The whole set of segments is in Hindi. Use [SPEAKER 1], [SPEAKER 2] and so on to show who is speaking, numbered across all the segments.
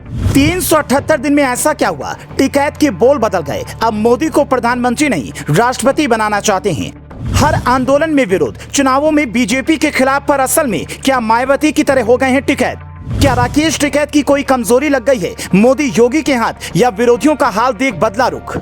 [SPEAKER 1] 378 दिन में ऐसा क्या हुआ? टिकैत के बोल बदल गए। अब मोदी को प्रधानमंत्री नहीं राष्ट्रपति बनाना चाहते हैं। हर आंदोलन में विरोध, चुनावों में बीजेपी के खिलाफ, पर असल में क्या मायावती की तरह हो गए हैं टिकैत? क्या राकेश टिकैत की कोई कमजोरी लग गई है मोदी योगी के हाथ, या विरोधियों का हाल देख बदला रुख?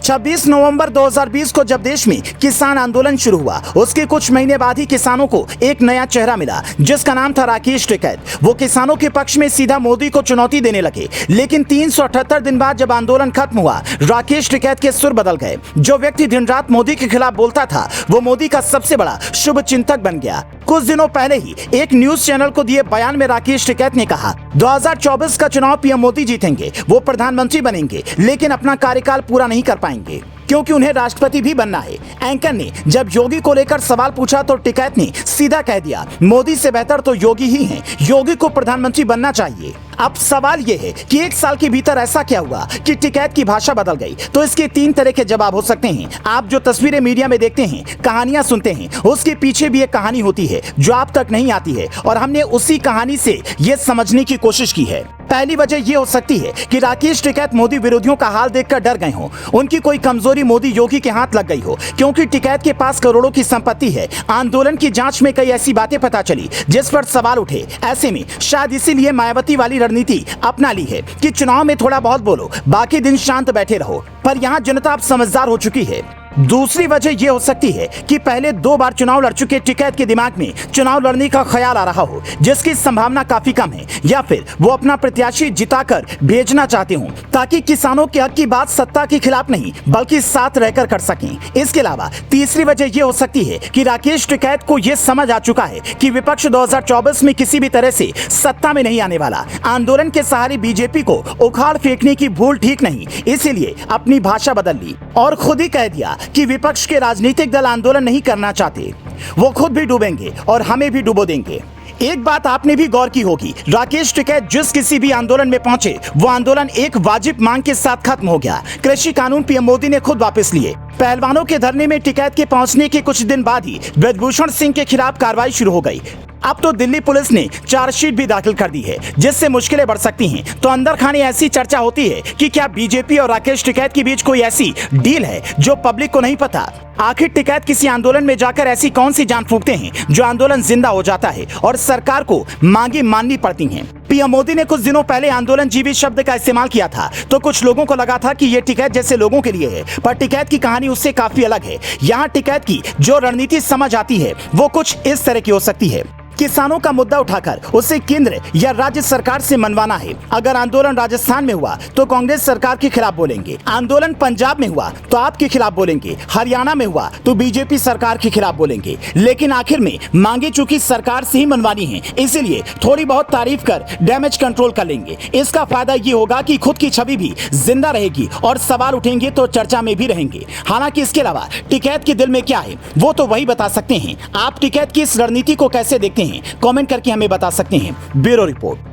[SPEAKER 1] 26 नवंबर 2020 को जब देश में किसान आंदोलन शुरू हुआ, उसके कुछ महीने बाद ही किसानों को एक नया चेहरा मिला जिसका नाम था राकेश टिकैत। वो किसानों के पक्ष में सीधा मोदी को चुनौती देने लगे। लेकिन 378 दिन बाद जब आंदोलन खत्म हुआ, राकेश टिकैत के सुर बदल गए। जो व्यक्ति दिन रात मोदी के खिलाफ बोलता था, वो मोदी का सबसे बड़ा शुभ चिंतक बन गया। कुछ दिनों पहले ही एक न्यूज चैनल को दिए बयान में राकेश टिकैत ने कहा, 2024 का चुनाव पीएम मोदी जीतेंगे, वो प्रधानमंत्री बनेंगे, लेकिन अपना कार्यकाल पूरा नहीं कर पाएंगे क्योंकि उन्हें राष्ट्रपति भी बनना है। एंकर ने जब योगी को लेकर सवाल पूछा तो टिकैत ने सीधा कह दिया, मोदी से बेहतर तो योगी ही हैं, योगी को प्रधानमंत्री बनना चाहिए। अब सवाल यह है कि एक साल के भीतर ऐसा क्या हुआ कि टिकैत की भाषा बदल गई? तो इसके 3 तरह के जवाब हो सकते हैं। आप जो तस्वीरें मीडिया में देखते हैं, कहानियां सुनते हैं, उसके पीछे भी एक कहानी होती है जो आप तक नहीं आती है, और हमने उसी कहानी से ये समझने की कोशिश की है। पहली वजह यह हो सकती है कि राकेश टिकैत मोदी विरोधियों का हाल देखकर डर गए हों, उनकी कोई कमजोरी मोदी योगी के हाथ लग गई हो, क्योंकि टिकैत के पास करोड़ों की संपत्ति है। आंदोलन की जांच में कई ऐसी बातें पता चली जिस पर सवाल उठे। ऐसे में शायद इसीलिए मायावती वाली रणनीति अपना ली है कि चुनाव में थोड़ा बहुत बोलो, बाकी दिन शांत बैठे रहो। पर यहाँ जनता अब समझदार हो चुकी है। दूसरी वजह यह हो सकती है कि पहले 2 बार चुनाव लड़ चुके टिकैत के दिमाग में चुनाव लड़ने का ख्याल आ रहा हो, जिसकी संभावना काफी कम है, या फिर वो अपना प्रत्याशी जिताकर भेजना चाहते हों ताकि किसानों के हक की बात सत्ता के खिलाफ नहीं बल्कि साथ रहकर कर सकें। इसके अलावा तीसरी वजह यह हो सकती है कि राकेश टिकैत को यह समझ आ चुका है कि विपक्ष 2024 में किसी भी तरह से सत्ता में नहीं आने वाला। आंदोलन के सहारे बीजेपी को उखाड़ फेंकने की भूल ठीक नहीं, इसीलिए अपनी भाषा बदल ली और खुद ही कह दिया कि विपक्ष के राजनीतिक दल आंदोलन नहीं करना चाहते, वो खुद भी डूबेंगे और हमें भी डुबो देंगे। एक बात आपने भी गौर की होगी, राकेश टिकैत जिस किसी भी आंदोलन में पहुंचे, वो आंदोलन एक वाजिब मांग के साथ खत्म हो गया। कृषि कानून पीएम मोदी ने खुद वापस लिए। पहलवानों के धरने में टिकैत के पहुंचने के कुछ दिन बाद ही ब्रजभूषण सिंह के खिलाफ कार्रवाई शुरू हो गई। अब तो दिल्ली पुलिस ने चार्जशीट भी दाखिल कर दी है, जिससे मुश्किलें बढ़ सकती हैं। तो अंदर खाने ऐसी चर्चा होती है कि क्या बीजेपी और राकेश टिकैत के बीच कोई ऐसी डील है जो पब्लिक को नहीं पता? आखिर टिकैत किसी आंदोलन में जाकर ऐसी कौन सी जान फूंकते हैं जो आंदोलन जिंदा हो जाता है और सरकार को मांगे माननी पड़ती हैं? पीएम मोदी ने कुछ दिनों पहले आंदोलन जीवी शब्द का इस्तेमाल किया था, तो कुछ लोगों को लगा था कि ये टिकैत जैसे लोगों के लिए है, पर टिकैत की कहानी उससे काफी अलग है। यहाँ टिकैत की जो रणनीति समझ आती है वो कुछ इस तरह की हो सकती है। किसानों का मुद्दा उठाकर उसे केंद्र या राज्य सरकार से मनवाना है। अगर आंदोलन राजस्थान में हुआ तो कांग्रेस सरकार के खिलाफ बोलेंगे, आंदोलन पंजाब में हुआ तो आपके खिलाफ बोलेंगे, हरियाणा में हुआ तो बीजेपी सरकार के खिलाफ बोलेंगे। लेकिन आखिर में मांगे चूंकि सरकार से ही मनवानी है, इसीलिए थोड़ी बहुत तारीफ कर डैमेज कंट्रोल कर लेंगे। इसका फायदा ये होगा कि खुद की छवि भी जिंदा रहेगी और सवाल उठेंगे तो चर्चा में भी रहेंगे। हालांकि इसके अलावा टिकैत के दिल में क्या है वो तो वही बता सकते हैं। आप टिकैत की इस रणनीति को कैसे देखते हैं, कमेंट करके हमें बता सकते हैं। Bureau report.